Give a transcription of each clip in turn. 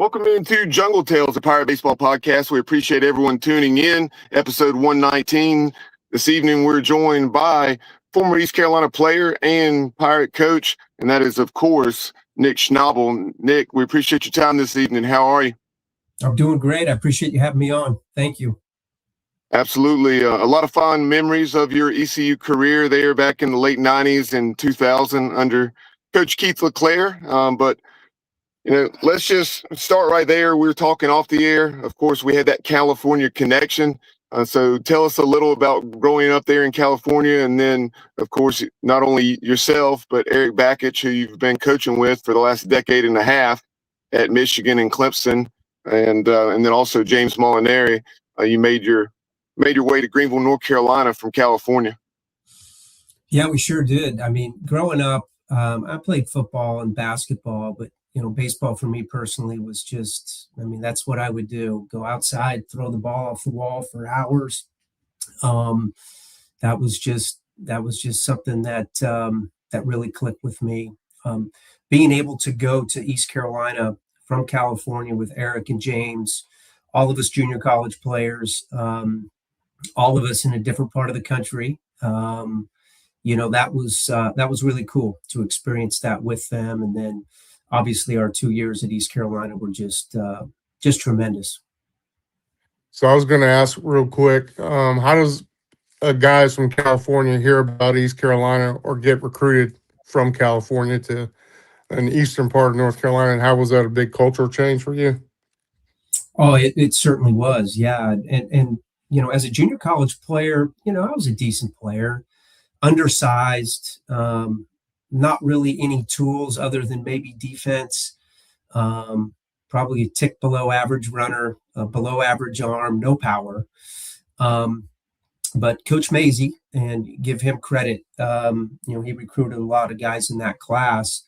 Welcome into Jungle Tales, the Pirate Baseball Podcast. We appreciate everyone tuning in. Episode 119. This evening, we're joined by former East Carolina player and Pirate coach, and that is, of course, Nick Schnabel. Nick, we appreciate your time this evening. How are you? I'm doing great. I appreciate you having me on. Thank you. Absolutely. A lot of fond memories of your ECU career there back in the late 90s and 2000 under Coach Keith LeClaire. But let's just start right there. We were talking off the air. Of course, we had that California connection. So tell us a little about growing up there in California. And then, of course, not only yourself, but Eric Bakich, who you've been coaching with for the last decade and a half at Michigan and Clemson. And then also James Molinari. You made your way to Greenville, North Carolina from California. Yeah, we sure did. I mean, growing up, I played football and basketball, but baseball for me personally was just, that's what I would do. Go outside, throw the ball off the wall for hours. That was just something that really clicked with me. Being able to go to East Carolina from California with Eric and James, all of us junior college players, all of us in a different part of the country. That was really cool to experience that with them. And then obviously our 2 years at East Carolina were just tremendous. So I was going to ask real quick, how does guys from California hear about East Carolina or get recruited from California to an eastern part of North Carolina? And how was that a big cultural change for you? Oh, it certainly was. Yeah. And as a junior college player, I was a decent player, undersized, not really any tools other than maybe defense, probably a tick below average runner, below average arm, no power. But Coach Mazey, and give him credit, he recruited a lot of guys in that class,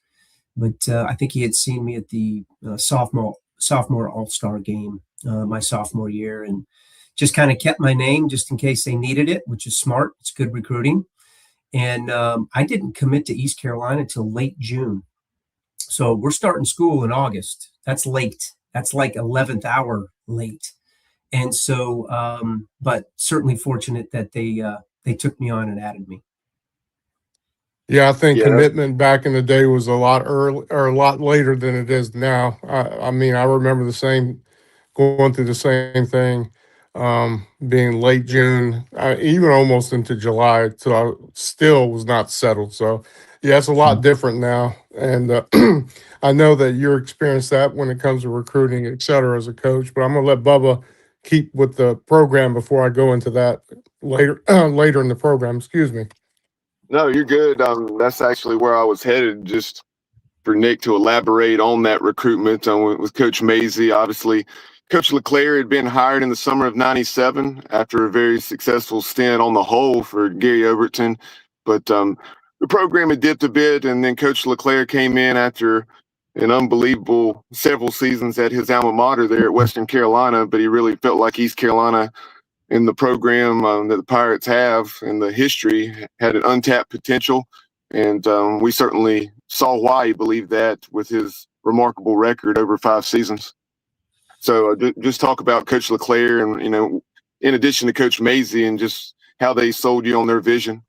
but I think he had seen me at the sophomore all-star game my sophomore year, and just kind of kept my name just in case they needed it, which is smart. It's good recruiting. And I didn't commit to East Carolina till late June. So we're starting school in August. That's late. That's like 11th hour late. And so, but certainly fortunate that they took me on and added me. Yeah, I think commitment back in the day was a lot early or a lot later than it is now. I remember going through the same thing. Being late June, even almost into July, so I still was not settled. So, yeah, it's a lot different now. And I know that you're experienced that when it comes to recruiting, et cetera, as a coach. But I'm going to let Bubba keep with the program before I go into that later in the program. Excuse me. No, you're good. That's actually where I was headed, just for Nick to elaborate on that recruitment with Coach Mazey. Obviously, Coach LeClaire had been hired in the summer of '97 after a very successful stint on the whole for Gary Overton. But the program had dipped a bit, and then Coach LeClaire came in after an unbelievable several seasons at his alma mater there at Western Carolina. But he really felt like East Carolina in the program that the Pirates have and the history had an untapped potential. And we certainly saw why he believed that with his remarkable record over 5 seasons. So just talk about Coach LeClaire and, in addition to Coach Mazey and just how they sold you on their vision.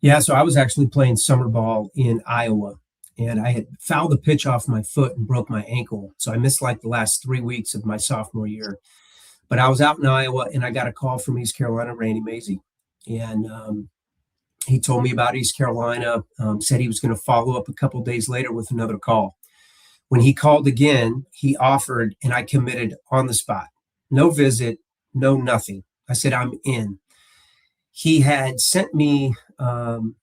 Yeah, so I was actually playing summer ball in Iowa, and I had fouled the pitch off my foot and broke my ankle. So I missed like the last 3 weeks of my sophomore year. But I was out in Iowa, and I got a call from East Carolina, Randy Mazey. And he told me about East Carolina, said he was going to follow up a couple of days later with another call. When he called again, he offered, and I committed on the spot. No visit, no nothing. I said, I'm in. He had sent me the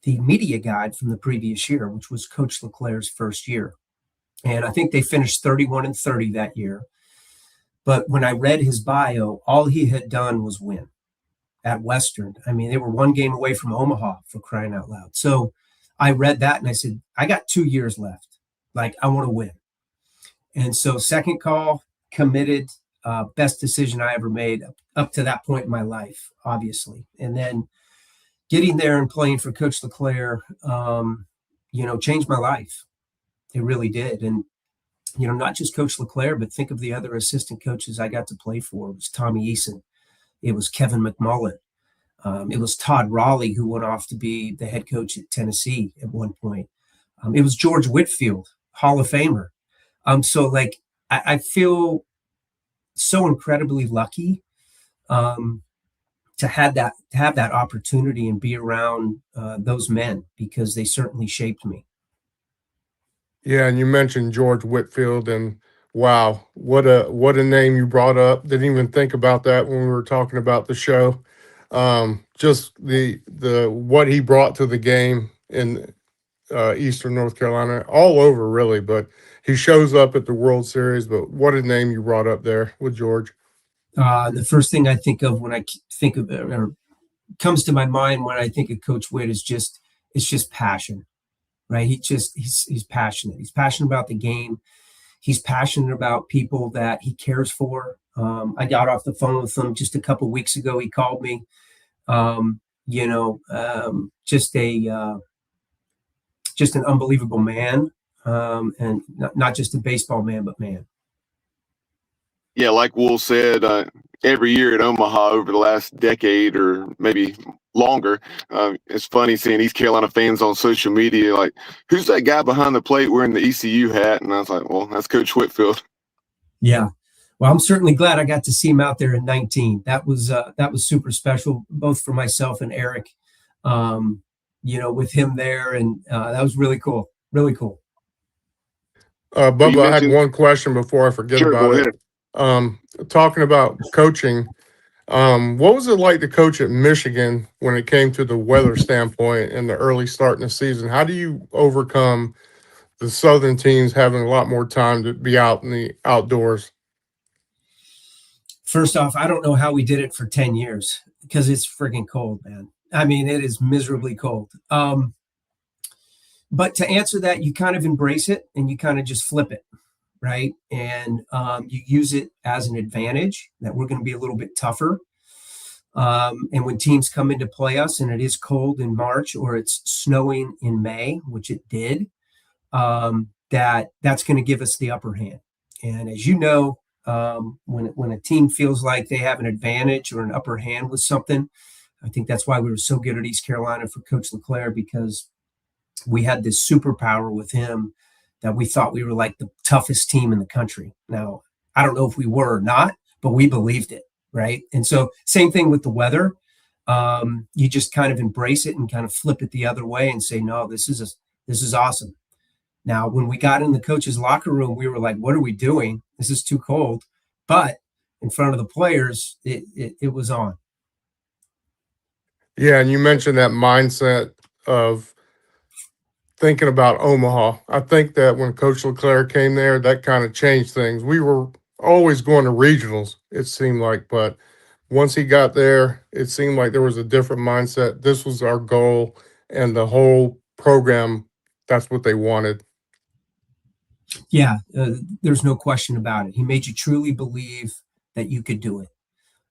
media guide from the previous year, which was Coach LeClaire's first year. And I think they finished 31-30 that year. But when I read his bio, all he had done was win at Western. They were 1 game away from Omaha, for crying out loud. So I read that and I said, I got 2 years left. Like, I want to win. And so second call, committed, best decision I ever made up to that point in my life, obviously. And then getting there and playing for Coach LeClaire, changed my life. It really did. And not just Coach LeClaire, but think of the other assistant coaches I got to play for. It was Tommy Eason. It was Kevin McMullen. It was Todd Raleigh, who went off to be the head coach at Tennessee at one point. It was George Whitfield, Hall of Famer. So like I feel so incredibly lucky to have that opportunity and be around those men, because they certainly shaped me. Yeah, and you mentioned George Whitfield, and wow, what a name you brought up. Didn't even think about that when we were talking about the show. Just the what he brought to the game in Eastern North Carolina, all over really, but he shows up at the World Series. But what a name you brought up there with George. The first thing I think of when I think of, or comes to my mind when I think of Coach Witt, is just passion, right? He's passionate. He's passionate about the game. He's passionate about people that he cares for. I got off the phone with him just a couple of weeks ago. He called me. Just an unbelievable man, and not just a baseball man, but man. Yeah, like Will said, every year at Omaha over the last decade or maybe longer, it's funny seeing East Carolina fans on social media like, who's that guy behind the plate wearing the ECU hat? And I was like, well, that's Coach Whitfield. Yeah. Well, I'm certainly glad I got to see him out there in 19. That was super special, both for myself and Eric, with him there. And that was really cool. Really cool. Bubba, I had one question before I forget about it. Talking about coaching, what was it like to coach at Michigan when it came to the weather standpoint and the early start in the season? How do you overcome the Southern teams having a lot more time to be out in the outdoors? First off, I don't know how we did it for 10 years because it's freaking cold, man. I mean, it is miserably cold. But to answer that, you kind of embrace it and you kind of just flip it, right? And you use it as an advantage that we're going to be a little bit tougher. And when teams come in to play us and it is cold in March or it's snowing in May, which it did, that's going to give us the upper hand. And as you know, when a team feels like they have an advantage or an upper hand with something, I think that's why we were so good at East Carolina for Coach LeClaire, because we had this superpower with him that we thought we were like the toughest team in the country. Now, I don't know if we were or not, but we believed it, right? And so same thing with the weather. You just kind of embrace it and kind of flip it the other way and say, no, this is awesome. Now, when we got in the coach's locker room, we were like, what are we doing? This is too cold. But in front of the players, it was on. Yeah, and you mentioned that mindset of thinking about Omaha. I think that when Coach LeClaire came there, that kind of changed things. We were always going to regionals, it seemed like, but once he got there, it seemed like there was a different mindset. This was our goal, and the whole program, that's what they wanted. Yeah, there's no question about it. He made you truly believe that you could do it.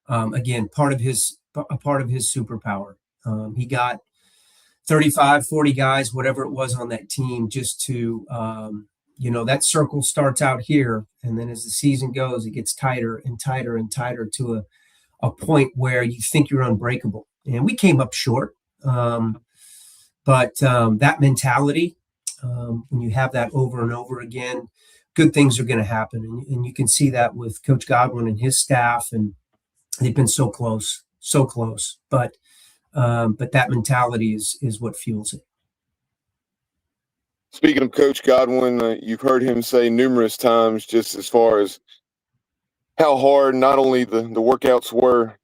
Again, part of his superpower. He got 35, 40 guys, whatever it was on that team, just to, that circle starts out here. And then as the season goes, it gets tighter and tighter and tighter to a point where you think you're unbreakable. And we came up short. But that mentality, when you have that over and over again, good things are going to happen. And you can see that with Coach Godwin and his staff. And they've been so close. But that mentality is what fuels it. Speaking of Coach Godwin, you've heard him say numerous times just as far as how hard not only the workouts were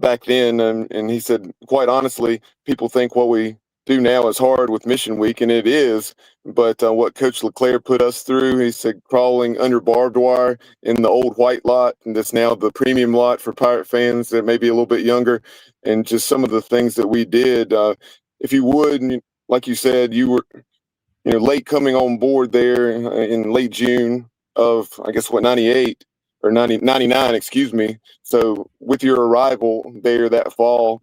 back then, and he said, quite honestly, people think what we do now is hard with Mission Week, and it is, but what Coach LeClaire put us through, he said crawling under barbed wire in the old white lot, and that's now the premium lot for Pirate fans that may be a little bit younger, and just some of the things that we did. If you would, like you said, you were late coming on board there in late June of, I guess, 98 or 99, excuse me. So with your arrival there that fall,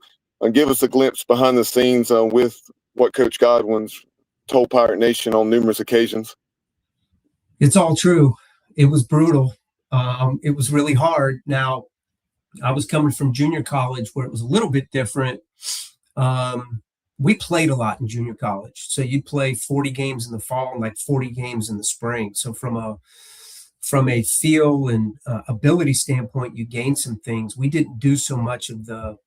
give us a glimpse behind the scenes with what Coach Godwin's told Pirate Nation on numerous occasions. It's all true. It was brutal. It was really hard. Now, I was coming from junior college where it was a little bit different. We played a lot in junior college. So you'd play 40 games in the fall and like 40 games in the spring. So from a feel and ability standpoint, you gain some things. We didn't do so much of the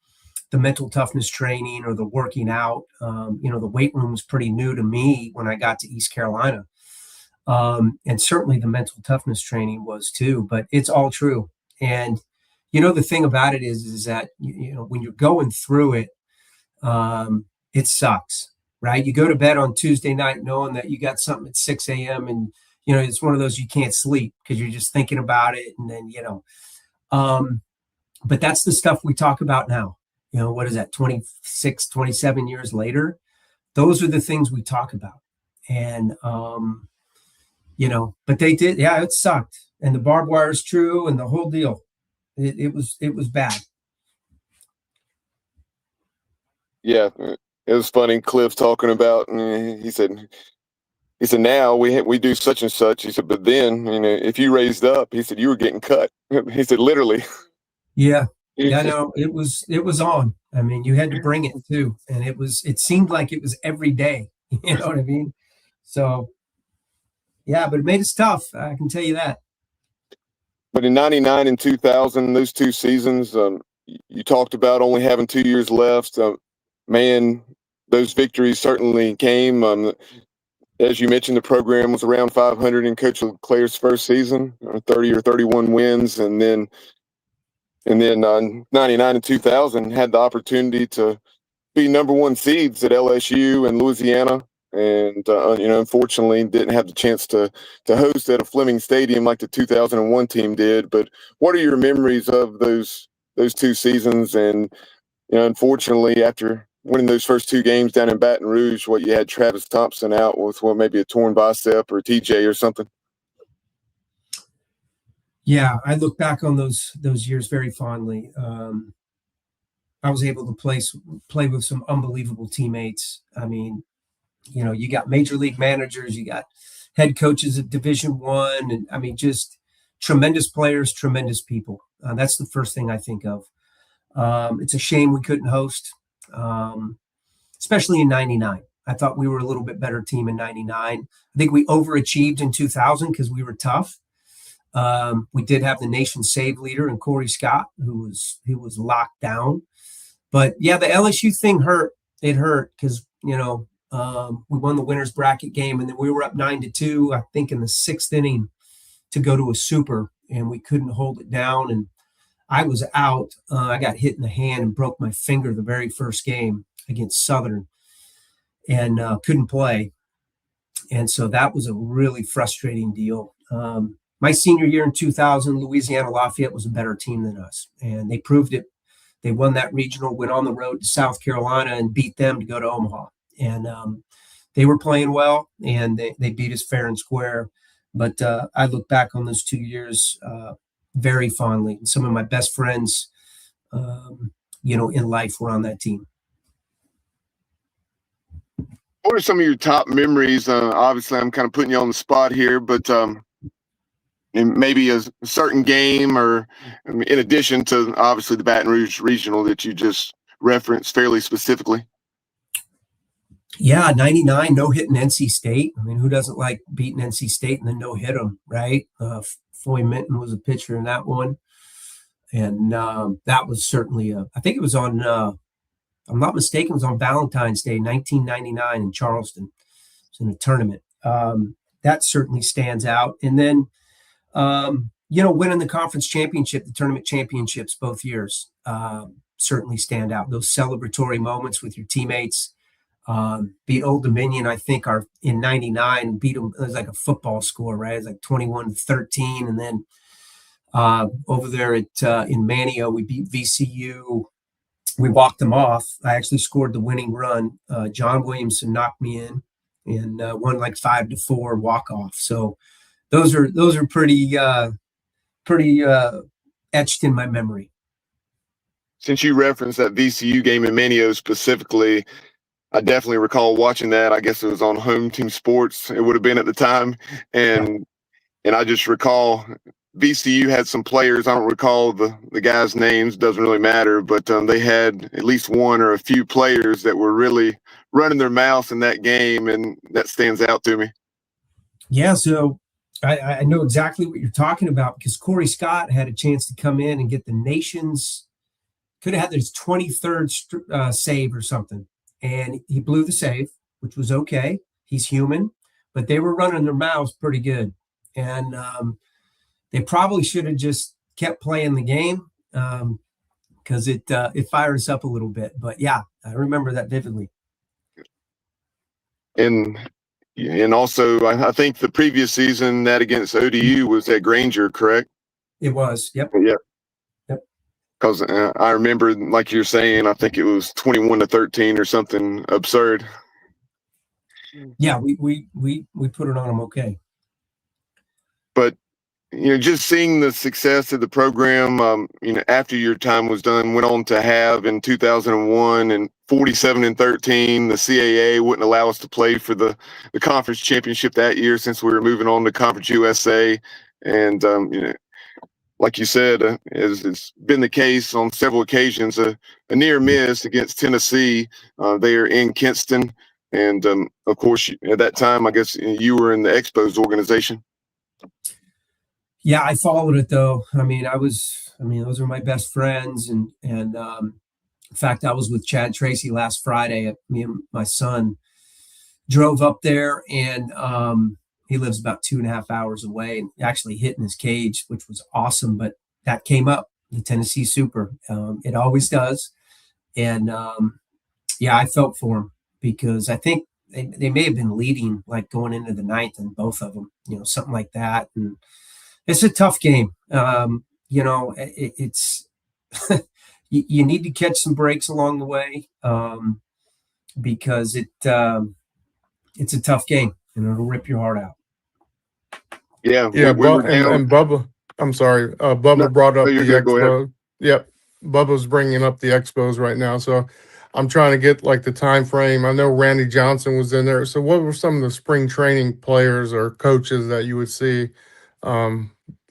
mental toughness training or the working out. The weight room was pretty new to me when I got to East Carolina. And certainly the mental toughness training was too, but it's all true. And, the thing about it is that, when you're going through it, it sucks, right? You go to bed on Tuesday night knowing that you got something at 6 a.m. and, it's one of those you can't sleep because you're just thinking about it. And then, but that's the stuff we talk about now. What is that, 26, 27 years later? Those are the things we talk about. And, but they did. Yeah, it sucked. And the barbed wire is true and the whole deal. It was bad. Yeah, it was funny. Cliff talking about, and he said, now we do such and such. He said, but then, if you raised up, he said, you were getting cut. He said, literally. Yeah. Yeah, no, it was on. I mean, you had to bring it too. And it seemed like it was every day. You know what I mean? So, yeah, but it made us tough. I can tell you that. But in 99 and 2000, those two seasons, you talked about only having 2 years left. Man, those victories certainly came. As you mentioned, the program was around 500 in Coach LeClaire's first season, 30 or 31 wins. And then 99 and 2000 had the opportunity to be number one seeds at LSU and Louisiana. And, unfortunately didn't have the chance to host at a Fleming Stadium like the 2001 team did. But what are your memories of those two seasons? And, unfortunately, after winning those first two games down in Baton Rouge, you had Travis Thompson out with maybe a torn bicep or TJ or something. Yeah, I look back on those years very fondly. I was able to play with some unbelievable teammates. I mean, you got major league managers, you got head coaches of Division One, and I mean, just tremendous players, tremendous people. That's the first thing I think of. It's a shame we couldn't host, especially in '99. I thought we were a little bit better team in '99. I think we overachieved in 2000 because we were tough. We did have the nation save leader in Corey Scott, who was locked down. But yeah, the LSU thing hurt. It hurt because we won the winners bracket game, and then we were up 9-2, I think, in the sixth inning to go to a super, and we couldn't hold it down. And I was out. I got hit in the hand and broke my finger the very first game against Southern, and couldn't play. And so that was a really frustrating deal. My senior year in 2000, Louisiana Lafayette was a better team than us, and they proved it. They won that regional, went on the road to South Carolina and beat them to go to Omaha. And they were playing well, and they beat us fair and square. But I look back on those 2 years very fondly. And some of my best friends, in life were on that team. What are some of your top memories? Obviously, I'm kind of putting you on the spot here, but and maybe a certain game, or in addition to obviously the Baton Rouge regional that you just referenced fairly specifically. Yeah, 99 no hitting NC State. I mean, who doesn't like beating NC State and then no hit them, right? Foy Minton was a pitcher in that one, and that was certainly I think it was on. I'm not mistaken, it was on Valentine's Day, 1999 in Charleston. It was in a tournament. That certainly stands out, and then. Winning the conference championship, the tournament championships both years certainly stand out. Those celebratory moments with your teammates. Beat Old Dominion, I think, in '99. Beat them. It was like a football score, right? It was like 21-13, and then over there in Manteo, we beat VCU. We walked them off. I actually scored the winning run. John Williamson knocked me in and won like 5-4 walk off. So. Those are pretty etched in my memory. Since you referenced that VCU game in Manteo specifically, I definitely recall watching that. I guess it was on Home Team Sports. It would have been at the time, and And I just recall VCU had some players. I don't recall the guys' names. Doesn't really matter, but they had at least one or a few players that were really running their mouths in that game, and that stands out to me. Yeah, so I know exactly what you're talking about because Corey Scott had a chance to come in and get the nation's, could have had his 23rd save or something. And he blew the save, which was okay. He's human, but they were running their mouths pretty good. And they probably should have just kept playing the game because it fired us up a little bit. But yeah, I remember that vividly. And also, I think the previous season that against ODU was at Granger, correct? It was. Yep. Yeah. Yep. Because I remember, like you're saying, I think it was 21-13 or something absurd. Yeah, we put it on them okay. But just seeing the success of the program, after your time was done, went on to have in 2001 and 47-13. The CAA wouldn't allow us to play for the conference championship that year since we were moving on to Conference USA. And like you said, as it's been the case on several occasions, a near miss against Tennessee. They are in Kinston, and of course, at that time, I guess you were in the Expos organization. Yeah, I followed it though. Those are my best friends, and in fact, I was with Chad Tracy last Friday. Me and my son drove up there, and he lives about 2.5 hours away, and actually hit in his cage, which was awesome. But that came up, the Tennessee Super. It always does, and yeah, I felt for him because I think they may have been leading like going into the ninth, and both of them, something like that, and. It's a tough game. It's you need to catch some breaks along the way because it's a tough game and it'll rip your heart out. Yeah, and Bubba, I'm sorry, Bubba brought up the Expo. Yep, Bubba's bringing up the Expos right now, so I'm trying to get like the time frame. I know Randy Johnson was in there. So what were some of the spring training players or coaches that you would see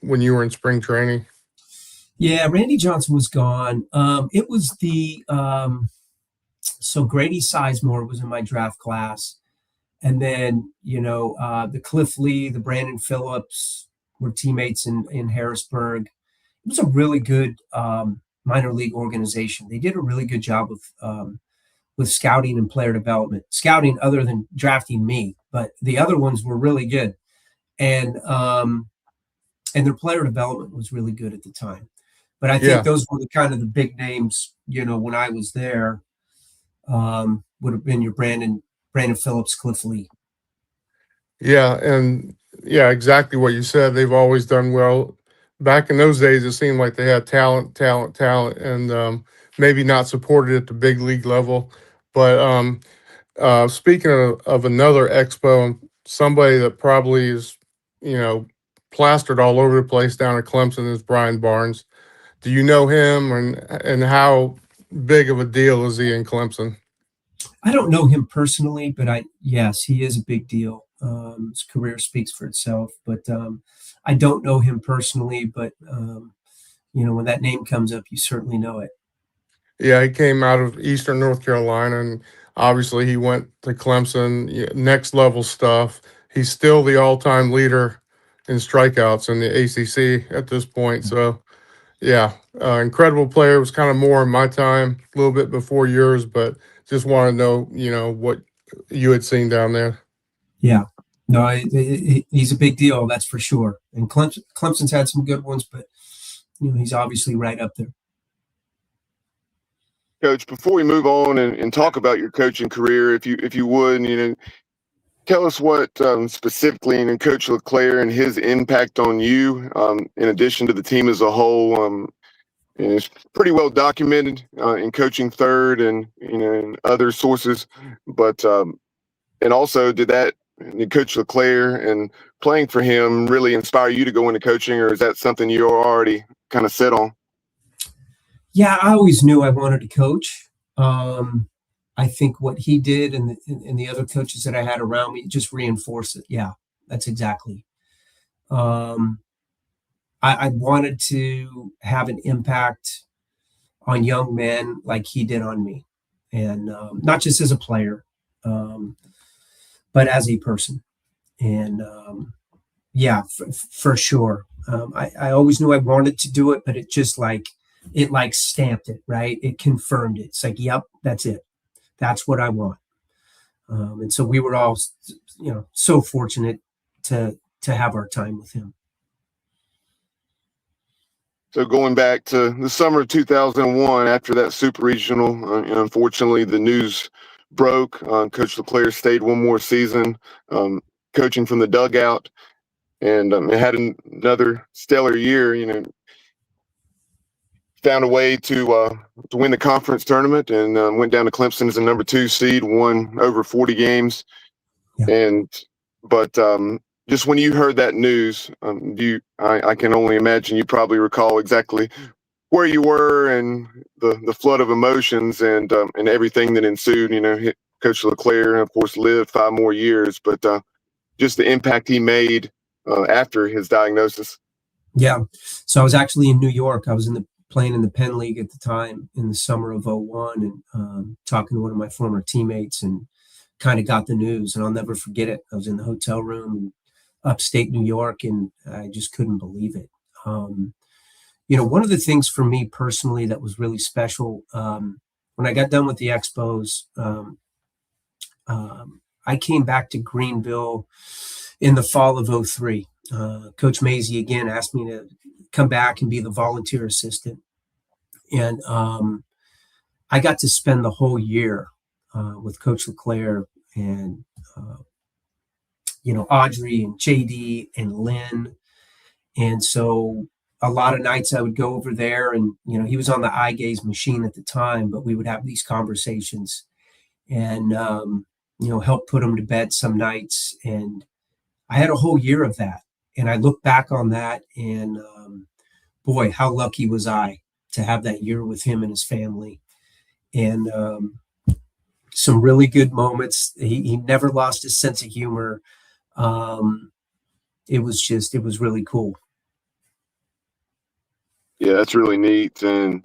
when you were in spring training? Yeah, Randy Johnson was gone. It was so Grady Sizemore was in my draft class. And then, the Cliff Lee, the Brandon Phillips were teammates in Harrisburg. It was a really good minor league organization. They did a really good job with scouting and player development. Scouting other than drafting me, but the other ones were really good. And their player development was really good at the time. But I think those were the big names, when I was there, would have been your Brandon Phillips, Cliff Lee. Yeah, and exactly what you said. They've always done well. Back in those days, it seemed like they had talent, and maybe not supported at the big league level. But speaking of another Expo, somebody that probably is, plastered all over the place down at Clemson is Brian Barnes. Do you know him, and how big of a deal is he in Clemson? I don't know him personally, but yes, he is a big deal. His career speaks for itself, but I don't know him personally, but when that name comes up, you certainly know it. Yeah, he came out of Eastern North Carolina, and obviously he went to Clemson, next level stuff. He's still the all-time leader in strikeouts in the ACC at this point. So, yeah, incredible player. It was kind of more in my time, a little bit before yours, but just want to know, what you had seen down there. Yeah, no, he's a big deal, that's for sure. And Clemson's had some good ones, but he's obviously right up there. Coach, before we move on and talk about your coaching career, if you would, tell us what specifically, and Coach LeClair and his impact on you, in addition to the team as a whole. And it's pretty well documented in Coaching Third and in other sources. But and also, did Coach LeClair and playing for him really inspire you to go into coaching, or is that something you're already kind of set on? Yeah, I always knew I wanted to coach. I think what he did and the other coaches that I had around me just reinforced it. Yeah, that's exactly. I wanted to have an impact on young men like he did on me, and not just as a player, but as a person. And yeah, for sure. I always knew I wanted to do it, but it just like stamped it, right? It confirmed it. It's like, yep, that's it. That's what I want. And so we were all, so fortunate to have our time with him. So going back to the summer of 2001, after that super regional, unfortunately the news broke. Coach LeClair stayed one more season, coaching from the dugout, and it had another stellar year. Found a way to win the conference tournament, and went down to Clemson as a number 2 seed, won over 40 games. Yeah. But just when you heard that news, I can only imagine you probably recall exactly where you were and the flood of emotions and everything that ensued. Coach LeClair, of course, lived 5 more years, but just the impact he made after his diagnosis. Yeah. So I was actually in New York. I was playing in the Penn League at the time in the summer of 01, and talking to one of my former teammates, and kind of got the news, and I'll never forget it. I was in the hotel room in upstate New York, and I just couldn't believe it. One of the things for me personally that was really special, when I got done with the Expos, I came back to Greenville in the fall of 03. Coach Mazey again asked me to come back and be the volunteer assistant. And I got to spend the whole year with Coach LeClair and, Audrey and JD and Lynn. And so a lot of nights I would go over there, and, he was on the eye gaze machine at the time, but we would have these conversations and, help put him to bed some nights. And I had a whole year of that. And I look back on that, and boy, how lucky was I to have that year with him and his family. And some really good moments. He never lost his sense of humor. It was really cool. Yeah, that's really neat. And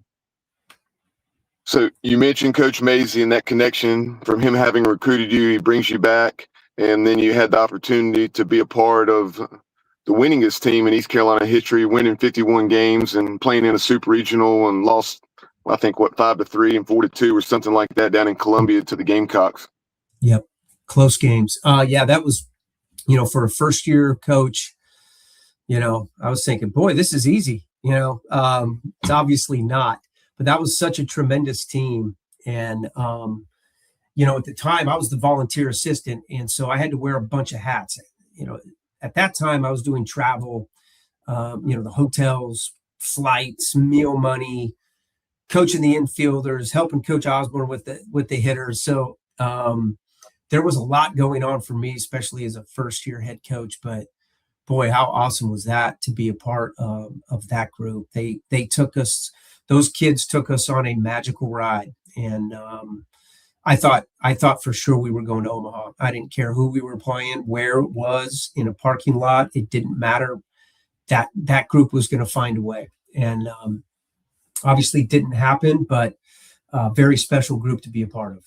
so you mentioned Coach Mazey and that connection from him having recruited you. He brings you back, and then you had the opportunity to be a part of the winningest team in East Carolina history, winning 51 games and playing in a super regional, and lost, I think, 5-3 and 4-2 or something like that down in Columbia to the Gamecocks. Yep. Close games. Yeah, that was, for a first year coach, I was thinking, boy, this is easy. It's obviously not, but that was such a tremendous team. And, at the time I was the volunteer assistant. And so I had to wear a bunch of hats. At that time I was doing travel, the hotels, flights, meal money, coaching the infielders, helping Coach Osborne with the hitters. So there was a lot going on for me, especially as a first year head coach. But boy, how awesome was that to be a part of that group. They took us, those kids took us on a magical ride. And I thought for sure we were going to Omaha. I didn't care who we were playing, where it was, in a parking lot. It didn't matter. That group was going to find a way. And obviously it didn't happen, but a very special group to be a part of.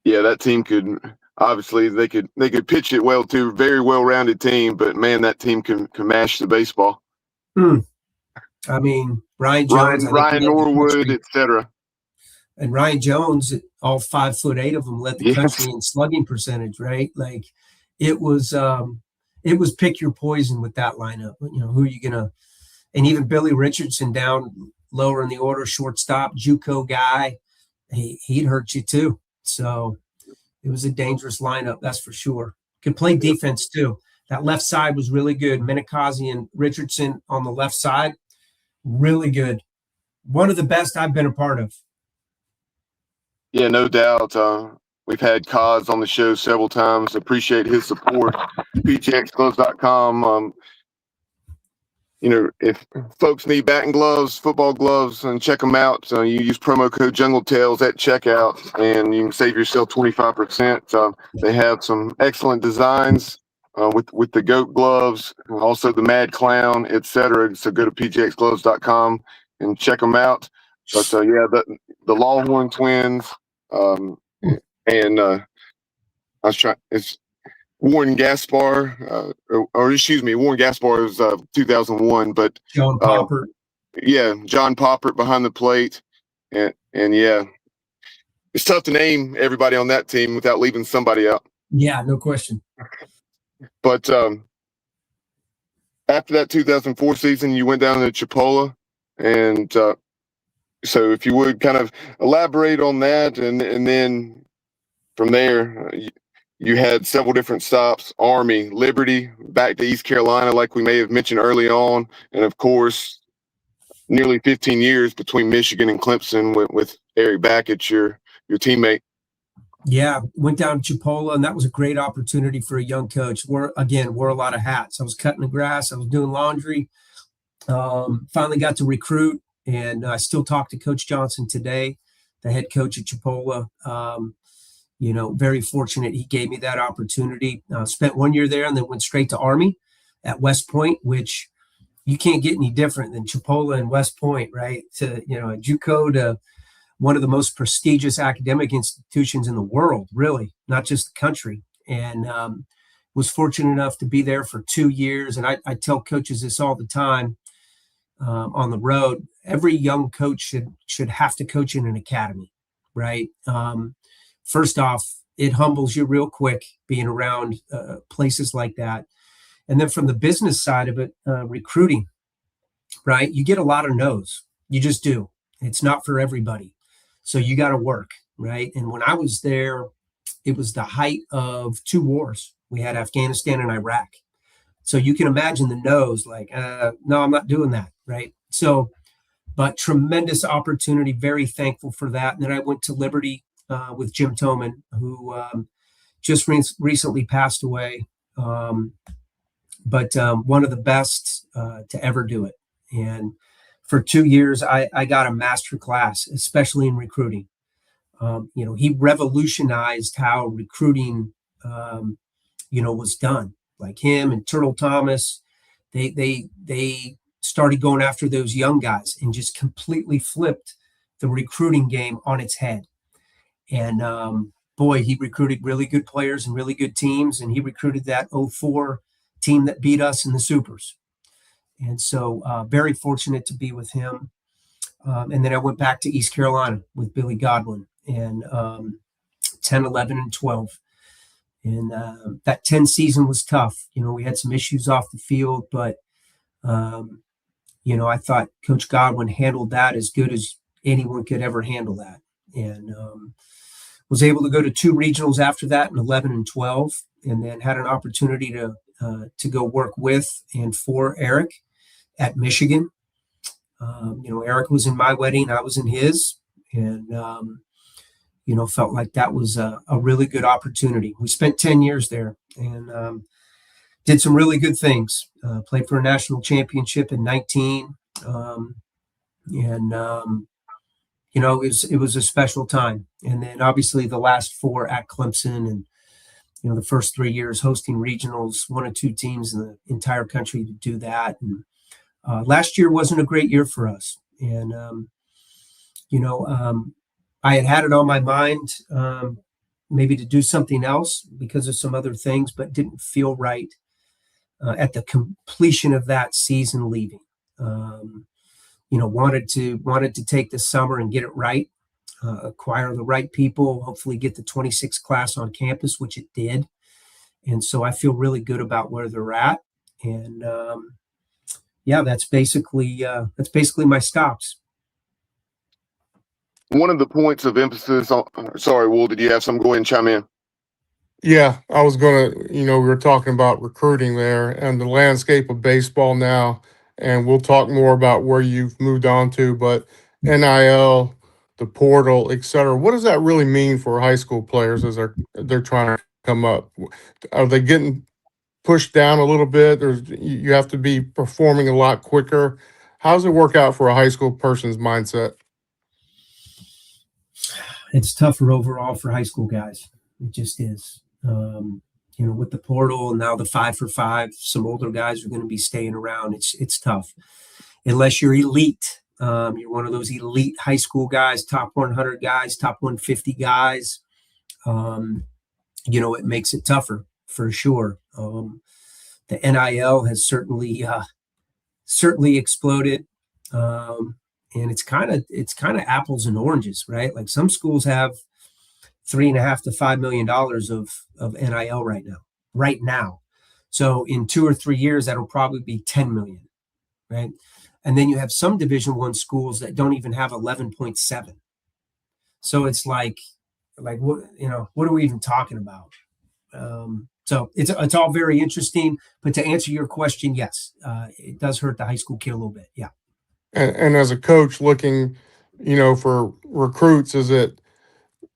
Yeah, that team could obviously they could pitch it well too. Very well-rounded team, but man, that team can mash the baseball. I mean, Ryan Jones, Ryan Norwood, etc. And Ryan Jones, all 5'8" of them, led the country in slugging percentage, right? Like it was pick your poison with that lineup. Who are you gonna? And even Billy Richardson down lower in the order, shortstop, JUCO guy, he'd hurt you too. So it was a dangerous lineup, that's for sure. Could play defense too. That left side was really good. Minikazi and Richardson on the left side, really good. One of the best I've been a part of. Yeah, no doubt. We've had Kaz on the show several times. Appreciate his support. PTXgloves.com. If folks need batting gloves, football gloves, and check them out, you use promo code JungleTales at checkout, and you can save yourself 25%. They have some excellent designs with the goat gloves, also the Mad Clown, etc. So go to pgxgloves.com and check them out. But yeah, the Longhorn twins, and I was trying. It's Warren Gaspar, or excuse me, Warren Gaspar is 2001, but John Popper. Yeah, John Poppert behind the plate, and yeah, it's tough to name everybody on that team without leaving somebody out. Yeah, no question. But after that 2004 season, you went down to Chipola, and so if you would kind of elaborate on that, and then from there, you had several different stops: Army, Liberty, back to East Carolina, like we may have mentioned early on, and of course, nearly 15 years between Michigan and Clemson with Eric Backett, your teammate. Yeah, went down to Chipola, and that was a great opportunity for a young coach. Wore a lot of hats. I was cutting the grass. I was doing laundry. Finally got to recruit, and I still talk to Coach Johnson today, the head coach at Chipola. Very fortunate he gave me that opportunity. Spent 1 year there and then went straight to Army at West Point, which you can't get any different than Chipola and West Point, right? To, a JUCO to one of the most prestigious academic institutions in the world, really, not just the country. And was fortunate enough to be there for 2 years. And I tell coaches this all the time on the road. Every young coach should have to coach in an academy, right? First off, it humbles you real quick being around places like that. And then from the business side of it, recruiting, right? You get a lot of no's. You just do. It's not for everybody. So you got to work, right? And when I was there, it was the height of 2 wars. We had Afghanistan and Iraq. So you can imagine the no's, like, no, I'm not doing that, right? So, but tremendous opportunity, very thankful for that. And then I went to Liberty with Jim Toman, who just recently passed away, but one of the best to ever do it. And for 2 years, I got a master class, especially in recruiting. He revolutionized how recruiting, was done. Like him and Turtle Thomas, they started going after those young guys and just completely flipped the recruiting game on its head. And boy, he recruited really good players and really good teams. And he recruited that 04 team that beat us in the Supers. And so very fortunate to be with him. And then I went back to East Carolina with Billy Godwin and 10, 11, and 12. And that 10 season was tough. We had some issues off the field, but, I thought Coach Godwin handled that as good as anyone could ever handle that. And was able to go to 2 regionals after that in 11 and 12, and then had an opportunity to go work with and for Eric at Michigan. Eric was in my wedding, I was in his, and felt like that was a really good opportunity. We spent 10 years there and did some really good things. Played for a national championship in 19, it was a special time. And then obviously the last 4 at Clemson, and the first 3 years hosting regionals, 1 or 2 teams in the entire country to do that. And last year wasn't a great year for us. And, I had it on my mind maybe to do something else because of some other things, but didn't feel right at the completion of that season leaving. Wanted to take the summer and get it right, acquire the right people, hopefully get the 26 class on campus, which it did. And so I feel really good about where they're at. And that's basically my stops. One of the points of emphasis on, sorry, Will, did you have some? Go ahead and chime in. Yeah, I was going to, we were talking about recruiting there and the landscape of baseball now, and we'll talk more about where you've moved on to, but NIL, the portal, et cetera, what does that really mean for high school players as they're trying to come up? Are they getting pushed down a little bit? You have to be performing a lot quicker. How does it work out for a high school person's mindset? It's tougher overall for high school guys. It just is. with the portal and now the 5-for-5, some older guys are going to be staying around. It's tough unless you're elite. You're one of those elite high school guys, top 100 guys, top 150 guys. It makes it tougher for sure. The NIL has certainly exploded, and it's kind of apples and oranges, right? Like some schools have $3.5 to $5 million of NIL right now. So in 2 or 3 years, that'll probably be 10 million, right? And then you have some Division I schools that don't even have 11.7. So it's like what are we even talking about? So it's all very interesting. But to answer your question, yes, it does hurt the high school kid a little bit. Yeah. And as a coach looking, for recruits, is it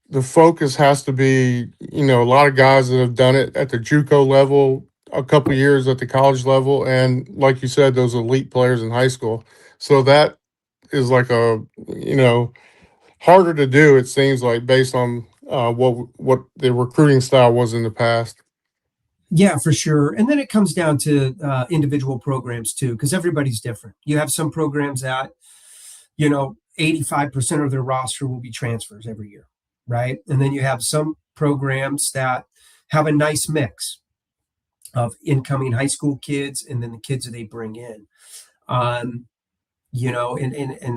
the focus has to be, a lot of guys that have done it at the JUCO level, a couple of years at the college level, and like you said, those elite players in high school. So that is like harder to do, it seems like, based on what the recruiting style was in the past. Yeah, for sure. And then it comes down to individual programs too, because everybody's different. You have some programs that, 85% of their roster will be transfers every year, right? And then you have some programs that have a nice mix of incoming high school kids and then the kids that they bring in. And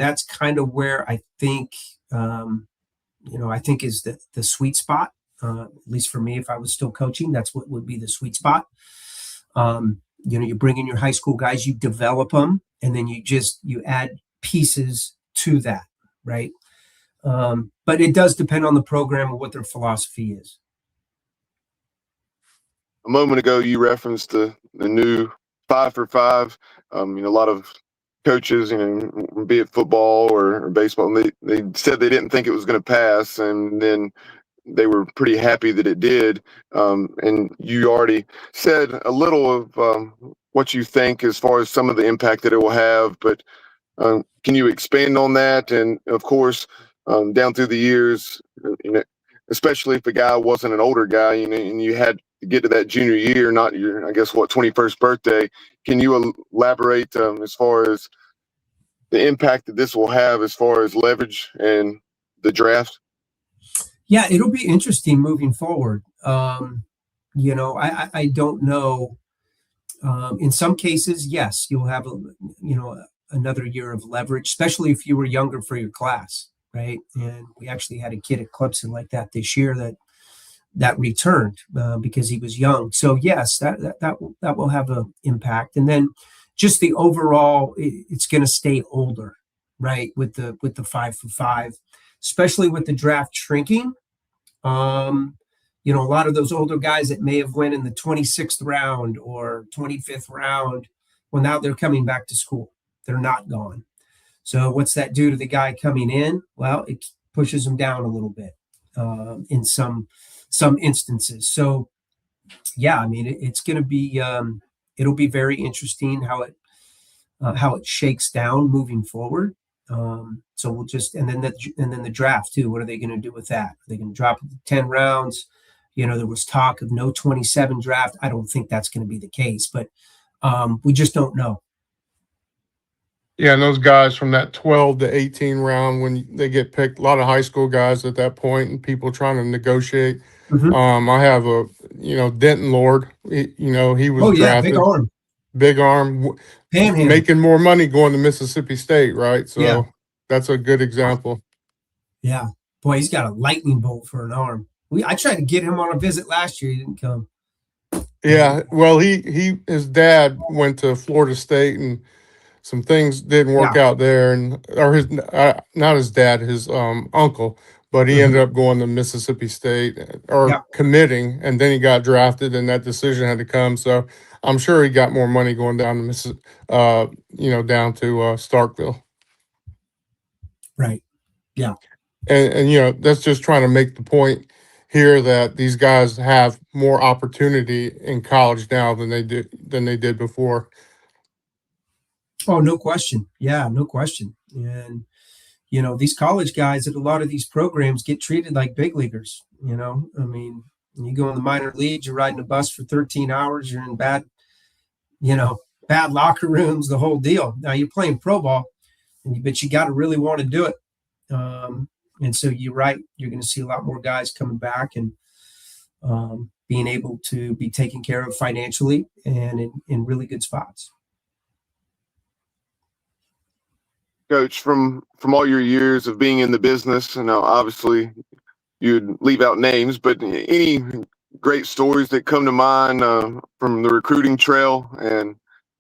that's kind of where I think, I think is the sweet spot. At least for me, if I was still coaching, that's what would be the sweet spot. You bring in your high school guys, you develop them, and then you add pieces to that, right? But it does depend on the program and what their philosophy is. A moment ago, you referenced the new 5-for-5. A lot of coaches, be it football or baseball, they said they didn't think it was going to pass, and then they were pretty happy that it did. And you already said a little of what you think as far as some of the impact that it will have, but can you expand on that? And of course, down through the years, especially if a guy wasn't an older guy, and you had to get to that junior year, not your, 21st birthday. Can you elaborate as far as the impact that this will have as far as leverage and the draft? Yeah, it'll be interesting moving forward. I don't know. In some cases, yes, you'll have another year of leverage, especially if you were younger for your class, right? And we actually had a kid at Clemson like that this year that returned because he was young. So yes, that will have an impact. And then just the overall, it's going to stay older, right? With the 5-for-5, especially with the draft shrinking. A lot of those older guys that may have went in the 26th round or 25th round, well, now they're coming back to school. They're not gone. So what's that do to the guy coming in? Well, it pushes him down a little bit in some instances. So, yeah, it's going to be it'll be very interesting how it shakes down moving forward. So we'll just and then the draft too. What are they going to do with that? Are they going to drop it to 10 rounds? There was talk of no 27 draft. I don't think that's going to be the case, but we just don't know. Yeah, and those guys from that 12 to 18 round, when they get picked, a lot of high school guys at that point, and people trying to negotiate. Mm-hmm. I have Denton Lord. He was drafted. Big arm, making more money going to Mississippi State, right? So That's a good example. Yeah, boy, he's got a lightning bolt for an arm. I tried to get him on a visit last year. He didn't come. Yeah, well, his dad went to Florida State, and some things didn't work out there, or his not his dad, his uncle, but he ended up going to Mississippi State or committing, and then he got drafted, and that decision had to come. So I'm sure he got more money going down to down to Starkville. Right. Yeah. And that's just trying to make the point here that these guys have more opportunity in college now than they did before. Oh, no question. Yeah, no question. And these college guys at a lot of these programs get treated like big leaguers. And you go in the minor leagues, you're riding a bus for 13 hours, you're in bad locker rooms, the whole deal. Now you're playing pro ball, but you got to really want to do it. And so you're right, you're going to see a lot more guys coming back and being able to be taken care of financially and in really good spots. Coach, from all your years of being in the business, and now obviously you'd leave out names, but any great stories that come to mind from the recruiting trail, and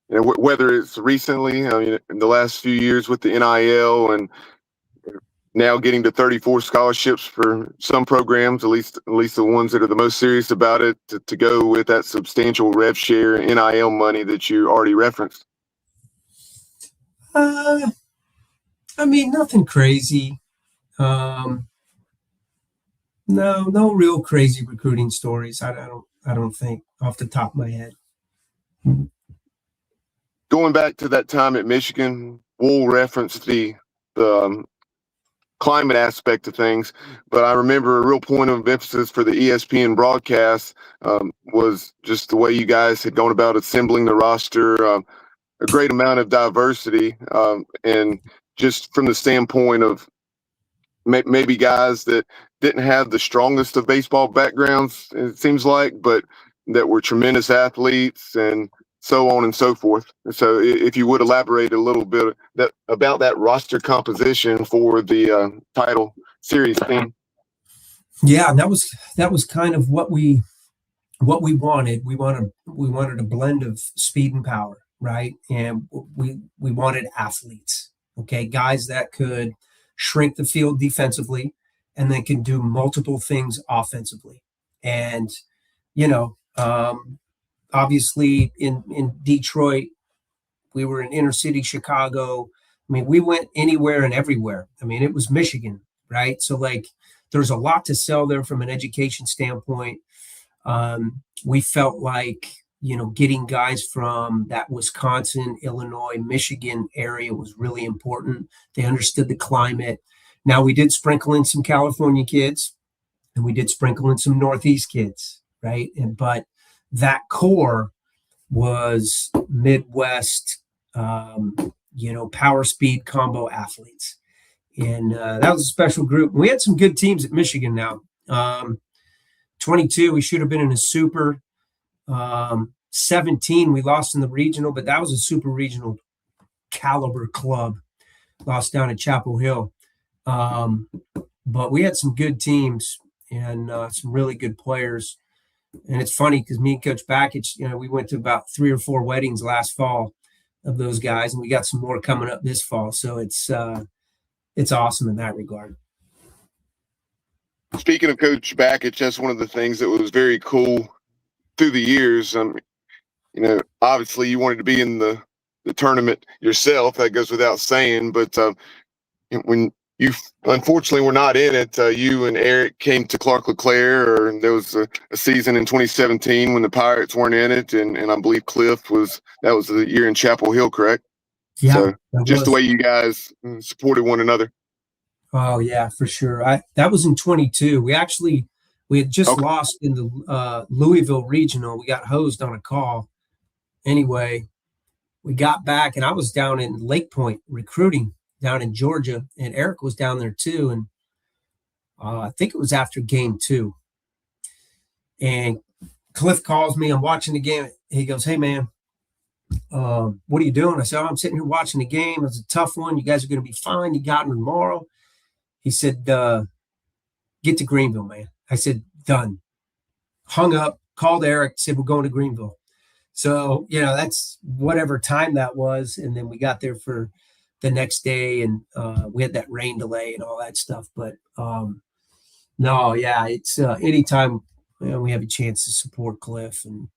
whether it's recently, I mean, in the last few years with the NIL and now getting to 34 scholarships for some programs, at least the ones that are the most serious about it, to go with that substantial rev share NIL money that you already referenced? I mean, nothing crazy. No real crazy recruiting stories. I don't think off the top of my head. Going back to that time at Michigan, we'll reference the climate aspect of things, but I remember a real point of emphasis for the ESPN broadcast was just the way you guys had gone about assembling the roster, a great amount of diversity, and just from the standpoint of maybe guys that didn't have the strongest of baseball backgrounds, it seems like, but that were tremendous athletes and so on and so forth. So if you would elaborate a little bit about that roster composition for the title series theme. Yeah, and that was kind of what we wanted. We wanted a blend of speed and power, right? And we wanted athletes, okay, guys that could shrink the field defensively and then can do multiple things offensively. And obviously in Detroit, we were in inner city Chicago. I mean, we went anywhere and everywhere. I mean, it was Michigan, right? So like there's a lot to sell there from an education standpoint. We felt like, getting guys from that Wisconsin, Illinois, Michigan area was really important. They understood the climate. Now we did sprinkle in some California kids and we did sprinkle in some Northeast kids, right? But that core was Midwest, power speed combo athletes. And that was a special group. We had some good teams at Michigan now. 22, we should have been in a super. 17, we lost in the regional, but that was a super regional caliber club. Lost down at Chapel Hill. But we had some good teams and some really good players. And it's funny because me and Coach Bakich, we went to about 3 or 4 weddings last fall of those guys, and we got some more coming up this fall. So it's awesome in that regard. Speaking of Coach Bakich, that's one of the things that was very cool through the years. Obviously you wanted to be in the tournament yourself. That goes without saying. But when you unfortunately were not in it, you and Eric came to Clark LeClaire, or there was a season in 2017 when the Pirates weren't in it, and I believe Cliff was the year in Chapel Hill, correct? Yeah. So just the way you guys supported one another. Oh yeah, for sure. That was in 22. We had just lost in the Louisville regional. We got hosed on a call. Anyway, we got back, and I was down in Lake Point recruiting down in Georgia, and Eric was down there too. And I think it was after game 2. And Cliff calls me. I'm watching the game. He goes, "Hey man, what are you doing?" I said, "I'm sitting here watching the game. It was a tough one. You guys are going to be fine. You got them tomorrow." He said, "Get to Greenville, man." I said, "Done." Hung up, called Eric, said, "We're going to Greenville." So, that's whatever time that was. And then we got there for the next day, and we had that rain delay and all that stuff. But no, yeah, it's anytime we have a chance to support Cliff, and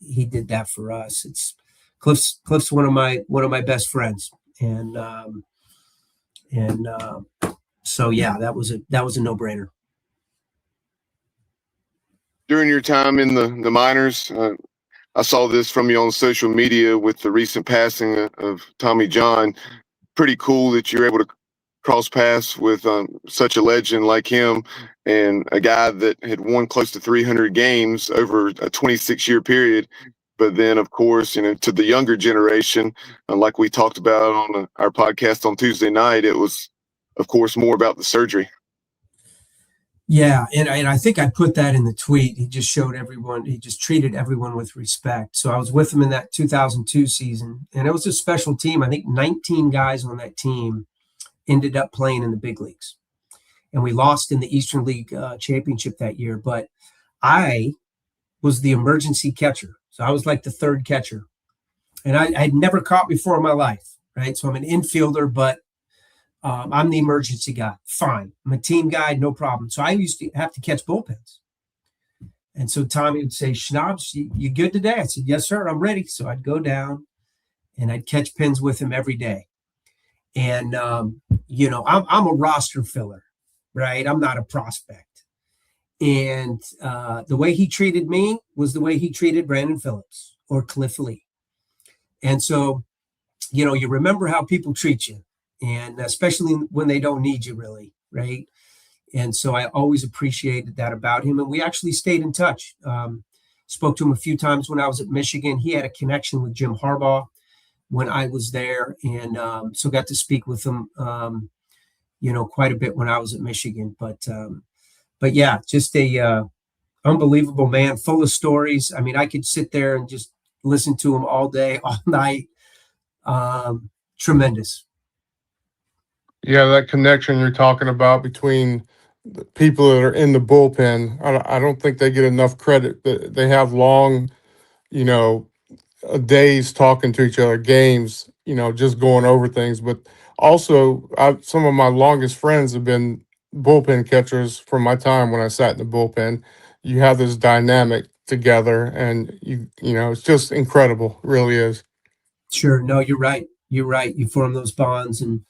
he did that for us. It's Cliff's one of my best friends. And so, yeah, that was a no-brainer. During your time in the minors, I saw this from you on social media with the recent passing of Tommy John. Pretty cool that you're able to cross paths with such a legend like him. and a guy that had won close to 300 games over a 26-year period. But then, of course, to the younger generation, like we talked about on our podcast on Tuesday night, it was, of course, more about the surgery. Yeah, and I think I put that in the tweet. He just treated everyone with respect. So I was with him in that 2002 season, and it was a special team. I think 19 guys on that team ended up playing in the big leagues. And we lost in the Eastern League championship that year. But I was the emergency catcher. So I was like the third catcher. And I'd never caught before in my life, right? So I'm an infielder, but I'm the emergency guy. Fine. I'm a team guy, no problem. So I used to have to catch bullpens. And so Tommy would say, Schnabel, you good today? I said, yes, sir, I'm ready. So I'd go down and I'd catch pins with him every day. And, I'm a roster filler, right? I'm not a prospect. And the way he treated me was the way he treated Brandon Phillips or Cliff Lee. And so, you remember how people treat you, and especially when they don't need you, really, right? And so I always appreciated that about him. And we actually stayed in touch. Spoke to him a few times when I was at Michigan. He had a connection with Jim Harbaugh when I was there, and so got to speak with him, quite a bit when I was at Michigan. But yeah, just a unbelievable man, full of stories. I mean, I could sit there and just listen to him all day, all night. Tremendous. Yeah, that connection you're talking about between the people that are in the bullpen, I don't think they get enough credit. They have long, days talking to each other, games, just going over things. But also, some of my longest friends have been bullpen catchers from my time when I sat in the bullpen. You have this dynamic together, and it's just incredible. It really is. Sure. No, you're right. You're right. You form those bonds, and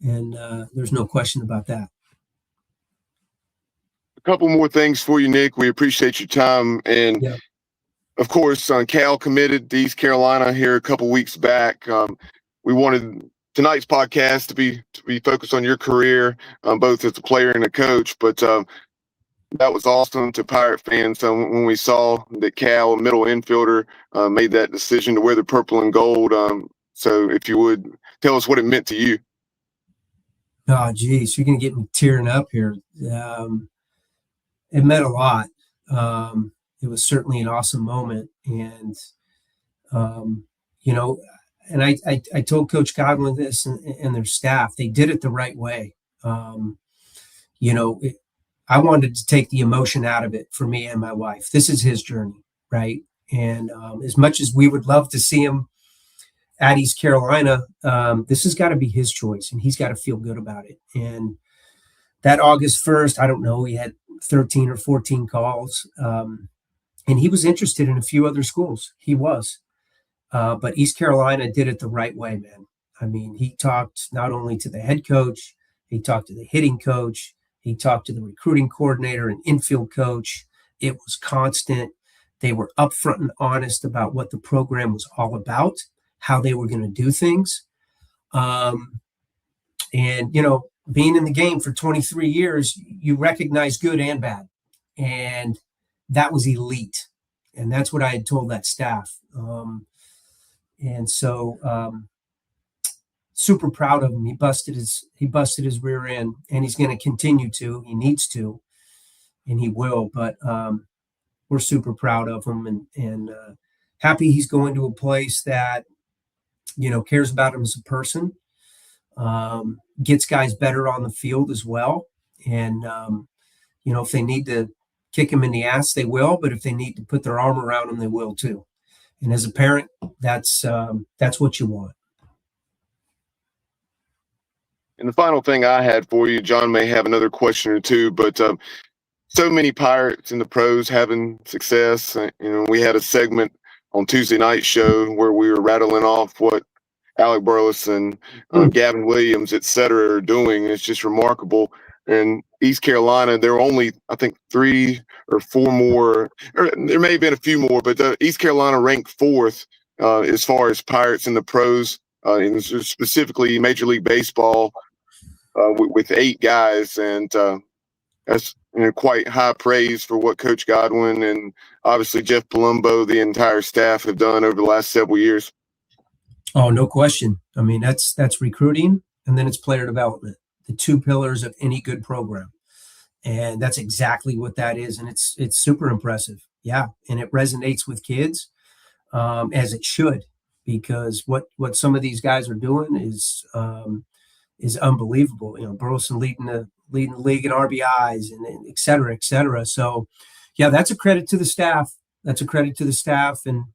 there's no question about that. A couple more things for you, Nick. We appreciate your time. And yeah. Of course, Cal committed to East Carolina here a couple weeks back. We wanted tonight's podcast to be focused on your career, both as a player and a coach. But that was awesome to Pirate fans. When we saw that Cal, a middle infielder, made that decision to wear the purple and gold. So if you would tell us what it meant to you. Oh, geez, you're going to get me tearing up here. It meant a lot. It was certainly an awesome moment. And, and I told Coach Godwin this and their staff, they did it the right way. I wanted to take the emotion out of it for me and my wife. This is his journey, right? And as much as we would love to see him at East Carolina, this has got to be his choice, and he's got to feel good about it. And that August 1st, I don't know, he had 13 or 14 calls. And he was interested in a few other schools. He was. But East Carolina did it the right way, man. I mean, he talked not only to the head coach, he talked to the hitting coach, he talked to the recruiting coordinator and infield coach. It was constant. They were upfront and honest about what the program was all about, how they were going to do things. And, being in the game for 23 years, you recognize good and bad. And that was elite. And that's what I had told that staff. And so super proud of him. He busted his rear end, and he's going to continue to. He needs to, and he will. But we're super proud of him, and happy he's going to a place that, cares about him as a person, gets guys better on the field as well. And, if they need to kick him in the ass, they will. But if they need to put their arm around him, they will too. And as a parent, that's what you want. And the final thing I had for you, John may have another question or two, but so many Pirates in the pros having success. We had a segment on Tuesday night show where we were rattling off what Alec Burleson, Gavin Williams, et cetera, are doing. It's just remarkable. And East Carolina, there are only, I think, 3 or 4 more, or there may have been a few more, but East Carolina ranked 4th as far as Pirates in the pros, and specifically Major League Baseball with 8 guys. And that's quite high praise for what Coach Godwin and obviously Jeff Palumbo, the entire staff, have done over the last several years. Oh, no question. I mean, that's recruiting, and then it's player development, the two pillars of any good program. And that's exactly what that is. And it's super impressive. Yeah. And it resonates with kids, as it should, because what some of these guys are doing is unbelievable. Burleson leading the league in RBIs and et cetera, et cetera. So yeah, that's a credit to the staff. That's a credit to the staff and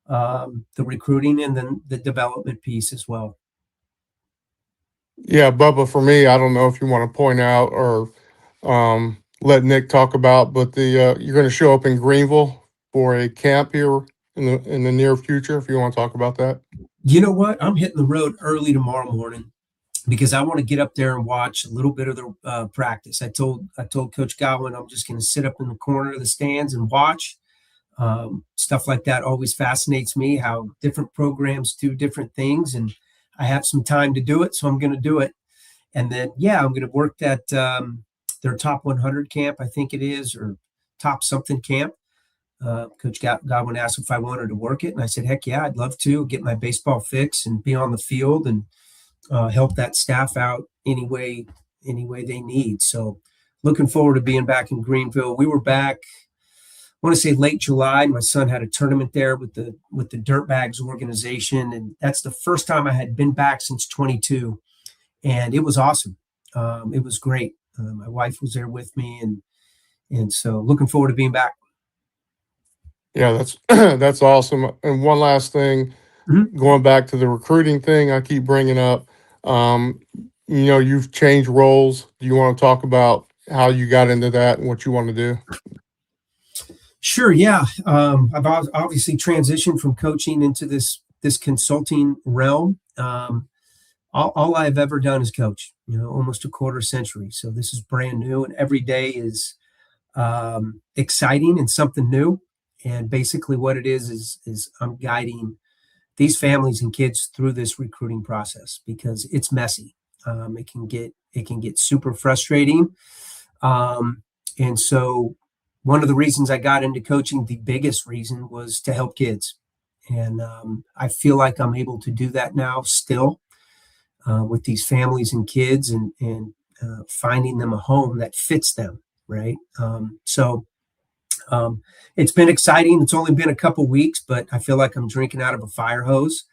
the recruiting and then the development piece as well. Yeah, Bubba, for me, I don't know if you want to point out or let Nick talk about, but you're going to show up in Greenville for a camp here in the near future. If you want to talk about that. You know what? I'm hitting the road early tomorrow morning because I want to get up there and watch a little bit of the practice. I told Coach Godwin I'm just going to sit up in the corner of the stands and watch. Stuff like that always fascinates me, how different programs do different things, and I have some time to do it, so I'm going to do it. And then, yeah, I'm going to work that their top 100 camp, I think it is, or top something camp. Coach Godwin asked if I wanted to work it, and I said, heck yeah, I'd love to get my baseball fix and be on the field and help that staff out any way they need. So looking forward to being back in Greenville. We were back, I want to say late July. My son had a tournament there with the Dirtbags organization, and that's the first time I had been back since 22, and it was awesome. It was great. My wife was there with me, and so looking forward to being back. Yeah, that's that's awesome. And one last thing, going back to the recruiting thing, I keep bringing up. You've changed roles. Do you want to talk about how you got into that and what you want to do? Sure. Yeah. I've obviously transitioned from coaching into this consulting realm. All I've ever done is coach, almost a quarter century. So this is brand new, and every day is exciting and something new. And basically what it is I'm guiding these families and kids through this recruiting process because it's messy. It can get super frustrating. And so one of the reasons I got into coaching, the biggest reason, was to help kids. And I feel like I'm able to do that now still with these families and kids and finding them a home that fits them, right? It's been exciting. It's only been a couple weeks, but I feel like I'm drinking out of a fire hose.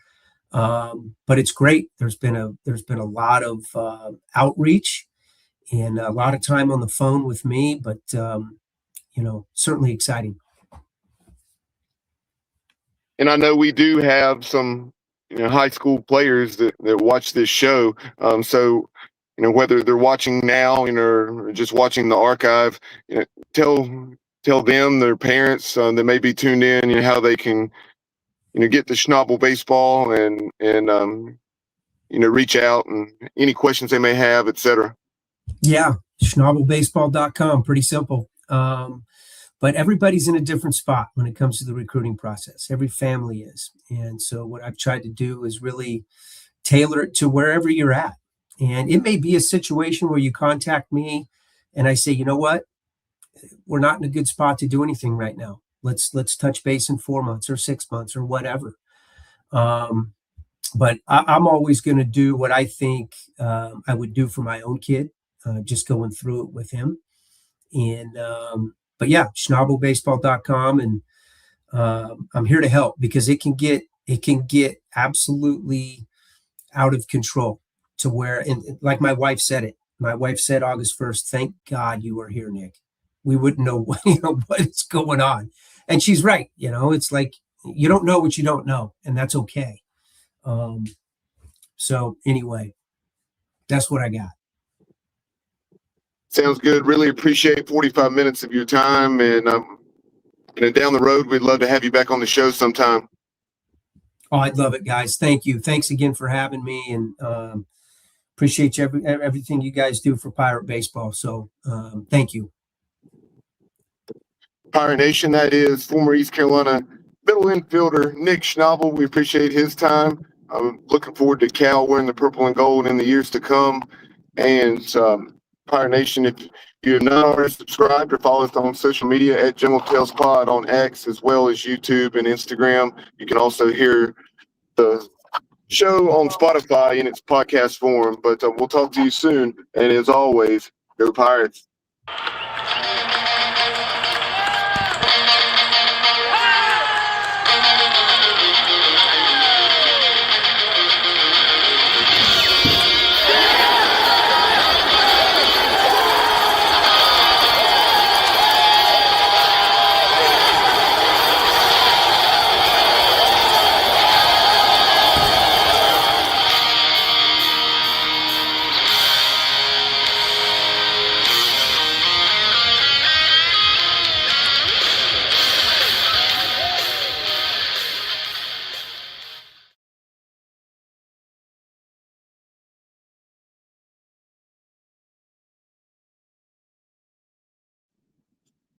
But it's great. There's been a lot of outreach and a lot of time on the phone with me, but certainly exciting. And I know we do have some high school players that watch this show. So whether they're watching now or just watching the archive, tell them, their parents that may be tuned in, how they can get the Schnabel baseball and reach out and any questions they may have, etc. Yeah, schnabelbaseball.com, pretty simple. But everybody's in a different spot when it comes to the recruiting process. Every family is. And so what I've tried to do is really tailor it to wherever you're at. And it may be a situation where you contact me and I say, you know what, we're not in a good spot to do anything right now. Let's touch base in 4 months or 6 months or whatever. But I'm always going to do what I think I would do for my own kid, just going through it with him. And but yeah, schnabelbaseball.com, and I'm here to help because it can get absolutely out of control to where, and like my wife said it. My wife said August 1st, thank God you were here, Nick. We wouldn't know what is going on. And she's right. It's like you don't know what you don't know, and that's okay. So anyway, that's what I got. Sounds good. Really appreciate 45 minutes of your time. And down the road, we'd love to have you back on the show sometime. Oh, I'd love it, guys. Thank you. Thanks again for having me, and appreciate everything you guys do for Pirate Baseball. So thank you. Pirate Nation, that is former East Carolina middle infielder Nick Schnabel. We appreciate his time. I'm looking forward to Cal wearing the purple and gold in the years to come. And Pirate Nation, if If you have not already subscribed or followed us on social media at General Tales Pod on X, as well as YouTube and Instagram. You can also hear the show on Spotify in its podcast form. But we'll talk to you soon. And as always, go Pirates.